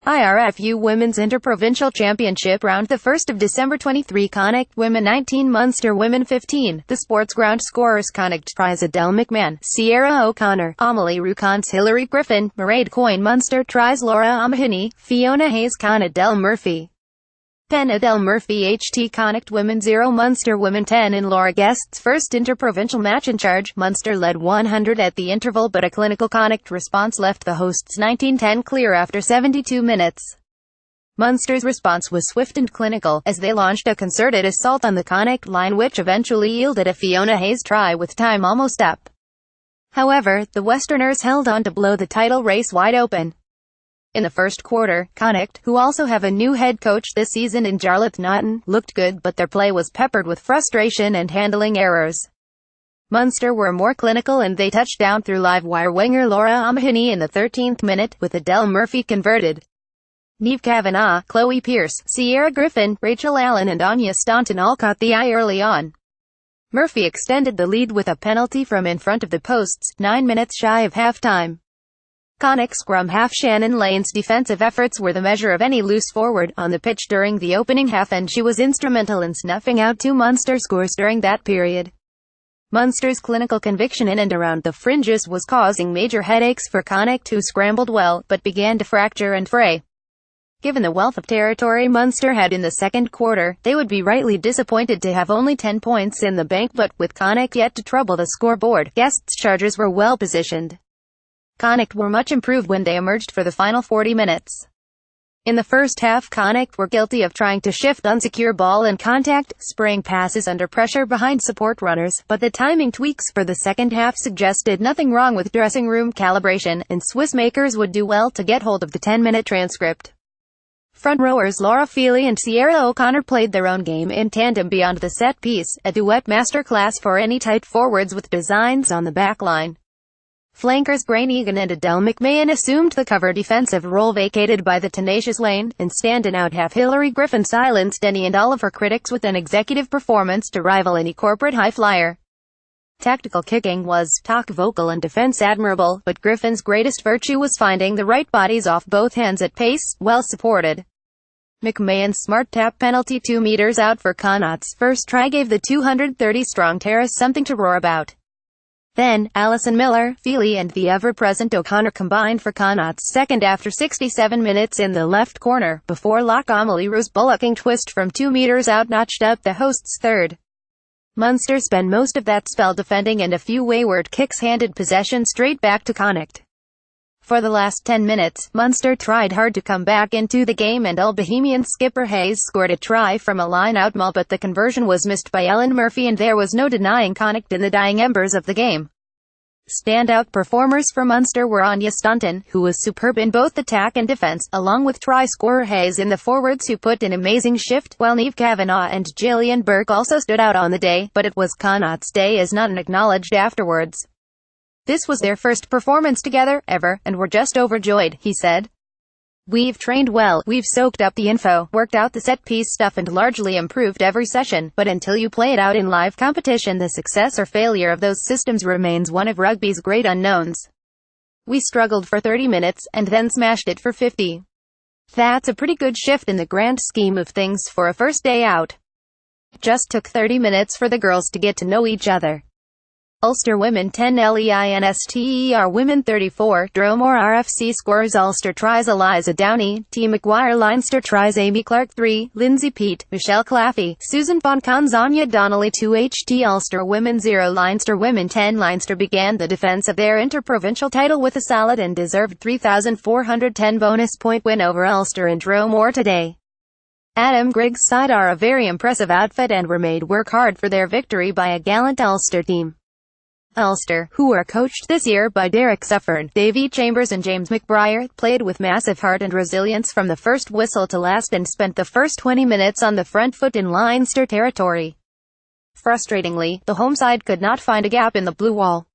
IRFU Women's Interprovincial Championship round the 1st of December 23 CONNACHT Women 19 Munster Women 15. The Sportsground scorers CONNACHT tries Edel McMahon, Ciara OConnor, Amelie Roux Hillary Griffin, Mairead Coyne Munster tries OMahony, Fiona Hayes Edel Murphy. 10 Edel Murphy HT CONNACHT Women 0 Munster Women 10 in Laura Guest's first interprovincial match in charge. Munster led 100 at the interval but a clinical CONNACHT response left the hosts 19-10 clear after 72 minutes. Munster's response was swift and clinical, as they launched a concerted assault on the CONNACHT line which eventually yielded a Fiona Hayes try with time almost up. However, the Westerners held on to blow the title race wide open. In the first quarter, CONNACHT, who also have a new head coach this season in Jarlath Naughton, looked good but their play was peppered with frustration and handling errors. Munster were more clinical and they touched down through live wire winger OMahony in the 13th minute, with Edel Murphy converted. Niamh Kavanagh, Chloe Pearce, Ciara Griffin, Rachel Allen and Anya Staunton all caught the eye early on. Murphy extended the lead with a penalty from in front of the posts, 9 minutes shy of half-time. CONNACHT scrum half Shannon Lane's defensive efforts were the measure of any loose forward on the pitch during the opening half, and she was instrumental in snuffing out 2 Munster scores during that period. Munster's clinical conviction in and around the fringes was causing major headaches for CONNACHT, who scrambled well, but began to fracture and fray. Given the wealth of territory Munster had in the second quarter, they would be rightly disappointed to have only 10 points in the bank, but with CONNACHT yet to trouble the scoreboard, Guest's chargers were well positioned. CONNACHT were much improved when they emerged for the final 40 minutes. In the first half, CONNACHT were guilty of trying to shift unsecure ball and contact, spraying passes under pressure behind support runners, but the timing tweaks for the second half suggested nothing wrong with dressing room calibration, and Swiss makers would do well to get hold of the 10-minute transcript. Front rowers Laura Feely and Ciara OConnor played their own game in tandem beyond the set piece, a duet masterclass for any tight forwards with designs on the back line. Flankers Grain Egan and Edel McMahon assumed the cover defensive role vacated by the tenacious Lane, and standing out half Hillary Griffin silenced any and all of her critics with an executive performance to rival any corporate high-flyer. Tactical kicking was talk vocal and defense admirable, but Griffin's greatest virtue was finding the right bodies off both hands at pace, well supported. McMahon's smart tap penalty 2 meters out for CONNACHT's first try gave the 230-strong Terrace something to roar about. Then, Alison Miller, Feely and the ever-present O'Connor combined for CONNACHT's second after 67 minutes in the left corner, before Loch Amelie Roux's bullocking twist from 2 meters out notched up the hosts' third. Munster spent most of that spell defending, and a few wayward kicks handed possession straight back to CONNACHT. For the last 10 minutes, Munster tried hard to come back into the game, and All Bohemian skipper Hayes scored a try from a line-out maul, but the conversion was missed by Ellen Murphy, and there was no denying CONNACHT in the dying embers of the game. Standout performers for Munster were Anya Staunton, who was superb in both attack and defence, along with try-scorer Hayes in the forwards, who put in amazing shift, while Niamh Kavanagh and Gillian Burke also stood out on the day, but it was CONNACHT's day as none acknowledged afterwards. This was their first performance together, ever, and we're just overjoyed, he said. We've trained well, we've soaked up the info, worked out the set-piece stuff and largely improved every session, but until you play it out in live competition, the success or failure of those systems remains one of rugby's great unknowns. We struggled for 30 minutes, and then smashed it for 50. That's a pretty good shift in the grand scheme of things for a first day out. It just took 30 minutes for the girls to get to know each other. Ulster Women 10 Leinster Women 34, Dromore RFC scores Ulster tries Eliza Downey, T. McGuire Leinster tries Amy Clark 3, Lindsay Peat, Michelle Claffey, Susan Foncon Anya Donnelly 2 HT Ulster Women 0 Leinster Women 10 Leinster began the defence of their interprovincial title with a solid and deserved 3,410 bonus point win over Ulster in Dromore today. Adam Grigg's side are a very impressive outfit and were made work hard for their victory by a gallant Ulster team. Ulster, who are coached this year by Derek Suffern, Davy Chambers and James McBriar, played with massive heart and resilience from the first whistle to last and spent the first 20 minutes on the front foot in Leinster territory. Frustratingly, the home side could not find a gap in the blue wall.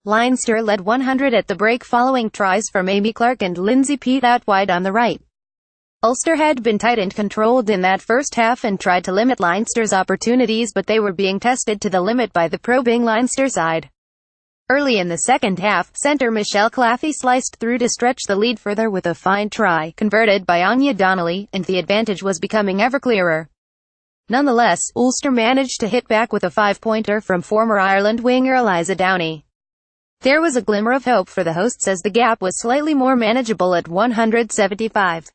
Leinster led 100 at the break following tries from Amy Clark and Lindsay Peat out wide on the right. Ulster had been tight and controlled in that first half and tried to limit Leinster's opportunities, but they were being tested to the limit by the probing Leinster side. Early in the second half, centre Michelle Claffey sliced through to stretch the lead further with a fine try, converted by Anya Donnelly, and the advantage was becoming ever clearer. Nonetheless, Ulster managed to hit back with a 5-pointer from former Ireland winger Eliza Downey. There was a glimmer of hope for the hosts as the gap was slightly more manageable at 175.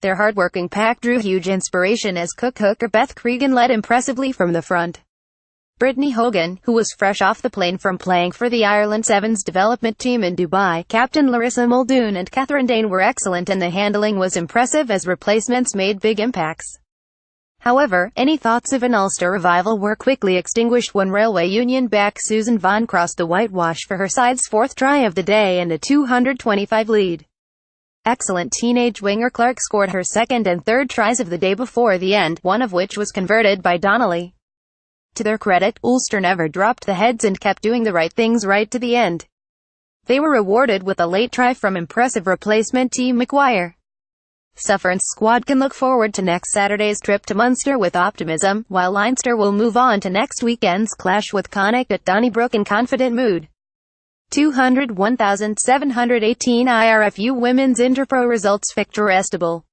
Their hard-working pack drew huge inspiration as cook hooker Beth Cregan led impressively from the front. Brittany Hogan, who was fresh off the plane from playing for the Ireland Sevens development team in Dubai, captain Larissa Muldoon and Catherine Dane were excellent and the handling was impressive as replacements made big impacts. However, any thoughts of an Ulster revival were quickly extinguished when Railway Union back Susan Vaughan crossed the whitewash for her side's fourth try of the day and a 225 lead. Excellent teenage winger Clark scored her second and third tries of the day before the end, one of which was converted by Donnelly. To their credit, Ulster never dropped the heads and kept doing the right things right to the end. They were rewarded with a late try from impressive replacement T. McGuire. Suffern's squad can look forward to next Saturday's trip to Munster with optimism, while Leinster will move on to next weekend's clash with Connacht at Donnybrook in confident mood. 201,718 IRFU Women's Interpro results Victor Estable.